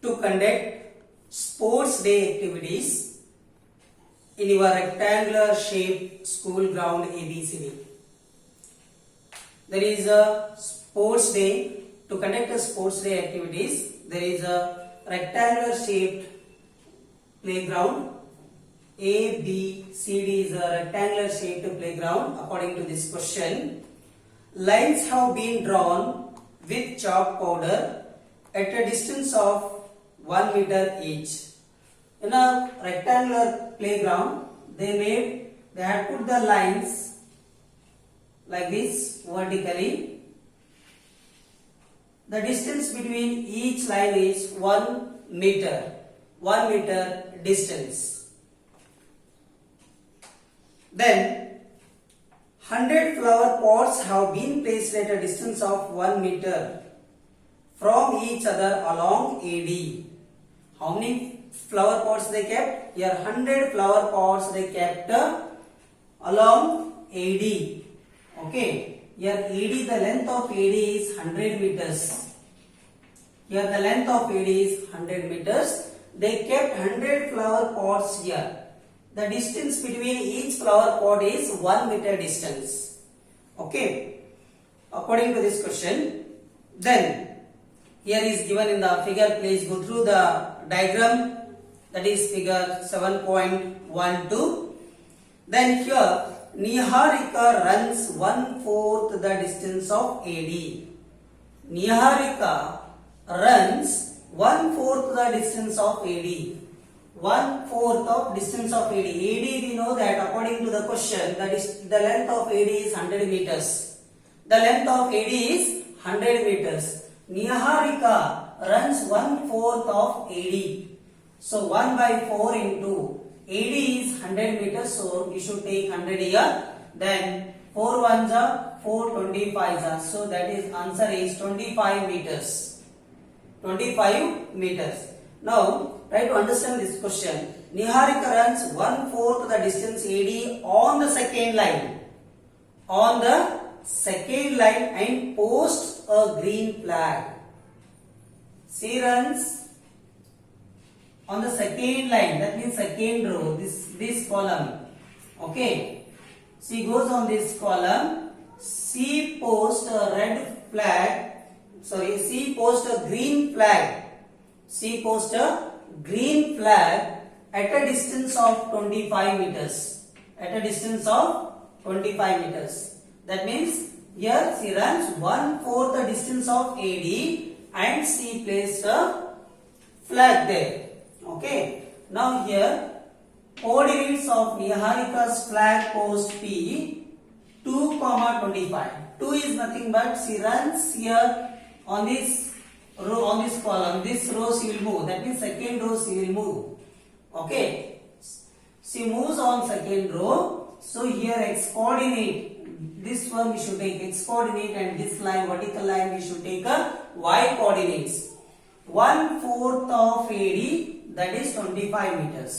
to conduct sports day activities in your rectangular shaped school ground ABCD. There is a sports day. To conduct a sports day activities, there is a rectangular shaped playground. ABCD is a rectangular shaped playground according to this question. Lines have been drawn with chalk powder at a distance of 1 meter each. In a rectangular playground, they had put the lines like this vertically. The distance between each line is 1 meter. 1 meter distance. Then 100 flower pots have been placed at a distance of 1 meter from each other along AD. How many flower pots they kept? Here 100 flower pots they kept along AD. Okay. Here AD, the length of AD is 100 meters. Here the length of AD is 100 meters. They kept 100 flower pots here. The distance between each flower pot is 1 meter distance. Okay. According to this question, then here is given in the figure. Please go through the diagram. That is figure 7.12. Then here Niharika runs 1/4 the distance of AD. Niharika runs 1/4 the distance of AD. 1/4 of distance of AD. AD we know that according to the question, that is the length of AD is 100 meters. The length of AD is 100 meters. Niharika runs 1/4 of AD. So 1/4 into AD is 100 meters. So we should take 100 here. Then 4 ones are 4, 25 are. So that is answer is 25 meters. 25 meters. Now try to understand this question. Niharika runs 1/4 the distance AD on the second line. On the second line and posts a green flag. She runs on the second line, that means second row, this column. Okay. She goes on this column. She posts a red flag. Sorry, she posts a green flag. She posts a green flag at a distance of 25 meters. At a distance of 25 meters. That means here she runs 1/4 the distance of AD and she placed a flag there. Okay. Now here coordinates of Niharika's flag post P 2,25. 2 is nothing but she runs here on this row, on this column. This row she will move. That means second row she will move. Okay. She moves on second row. So here x coordinate. This one we should take x coordinate and this line, vertical line, we should take a y coordinates. 1/4 of AD, that is 25 meters.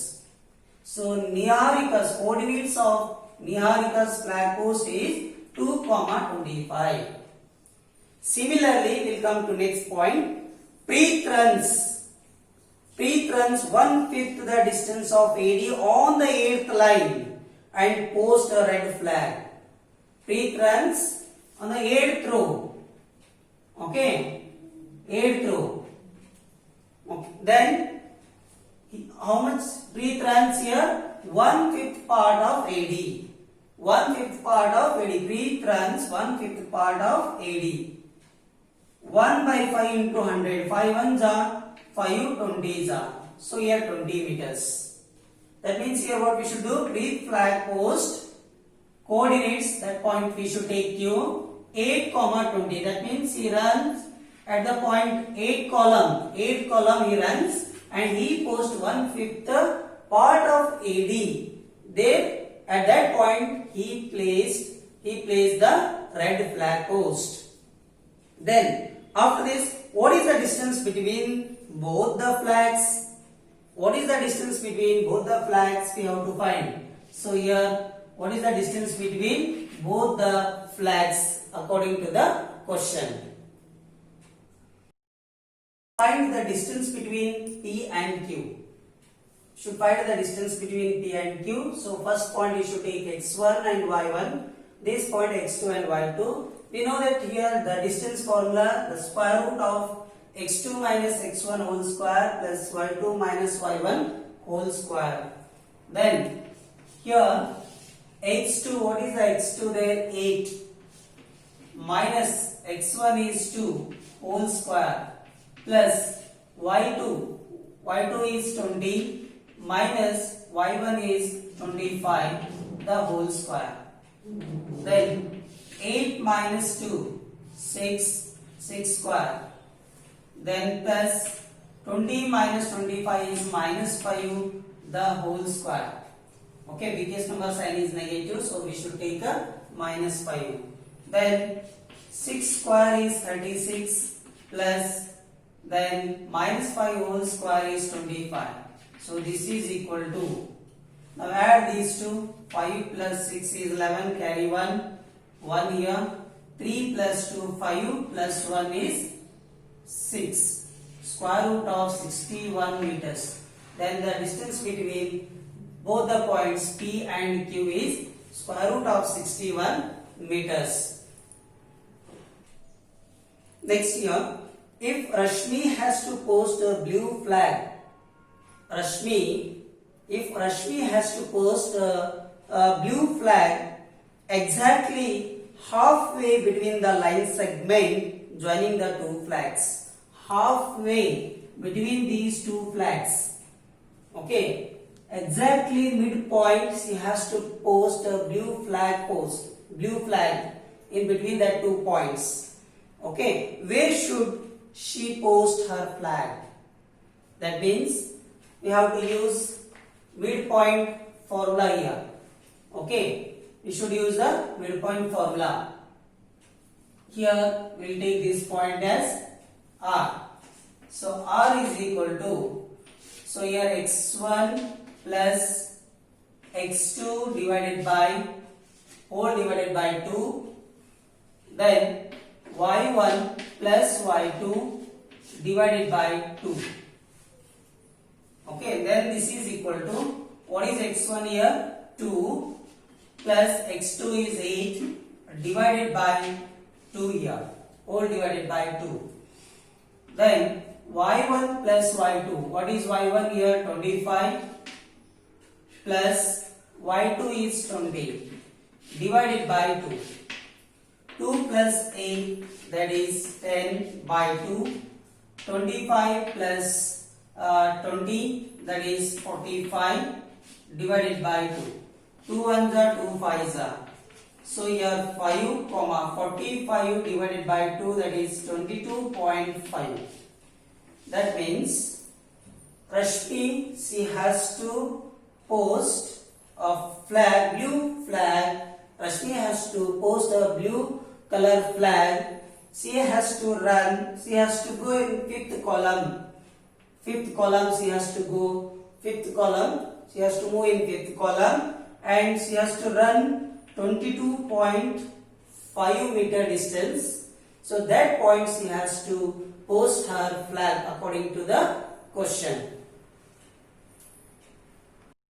So Niharika's coordinates of Niharika's flag post is 2,25. Similarly, we'll come to next point. Preet runs 1/5 the distance of AD on the 8th line and post a red flag. Preet runs on the 8th row. Okay, 8th row. Okay. Then how much Preet runs here? 1/5 part of AD. 1/5 part of AD. Preet runs 1/5 part of AD. 1/5 into 100. 5 ones are 5 20s are. So here 20 meters. That means here what we should do? Preet flag post coordinates, that point we should take Q 8,20. That means he runs at the point 8 column. 8 column he runs and he posts 1/5 part of AD. There at that point he placed the red flag post. Then after this, what is the distance between both the flags? What is the distance between both the flags we have to find? So here, what is the distance between both the flags according to the question? Find the distance between P and Q. Should find the distance between P and Q. So first point you should take x1 and y1. This point x2 and y2. We know that here the distance formula, the square root of x2 minus x1 whole square plus y2 minus y1 whole square. Then here x2, what is the x2 there? 8 minus x1 is 2 whole square plus y2 is 20 minus y1 is 25 the whole square. Then 8 minus 2 6 square. Then plus 20 minus 25 is minus 5 the whole square. Okay, biggest number sign is negative, so we should take a minus 5. Then 6 square is 36 plus then minus 5 whole square is 25. So this is equal to, now add these two, 5 plus 6 is 11, carry 1 here, 3 plus 2 5 plus 1 is 6, square root of 61 meters. Then the distance between both the points P and Q is square root of 61 meters. Next here, if Rashmi has to post a blue flag, if Rashmi has to post a blue flag exactly halfway between the line segment joining the two flags, halfway between these two flags, okay, exactly midpoint she has to post a blue flag in between the 2 points. Okay, where should she post her flag? That means we have to use midpoint formula here. Okay, we should use the midpoint formula. Here we will take this point as R. So R is equal to, so here x1 plus x2 divided by 2, then y1 plus y2 divided by 2. Okay, then this is equal to, what is x1 here? 2 plus x2 is 8 divided by 2 here, all divided by 2. Then y1 plus y2, what is y1 here? 25 plus y2 is 20 divided by 2. 2 plus 8, that is 10 by 2. 25 plus 20, that is 45 divided by 2. 2 ones are 2 5s are. So here 5 comma 45 divided by 2, that is 22.5. That means Rashmi, she has to post a flag, blue flag. Rashmi has to post a blue color flag. She has to run, she has to go in fifth column. She has to go fifth column. She has to move in fifth column and she has to run 22.5 meter distance. So that point she has to post her flag according to the question.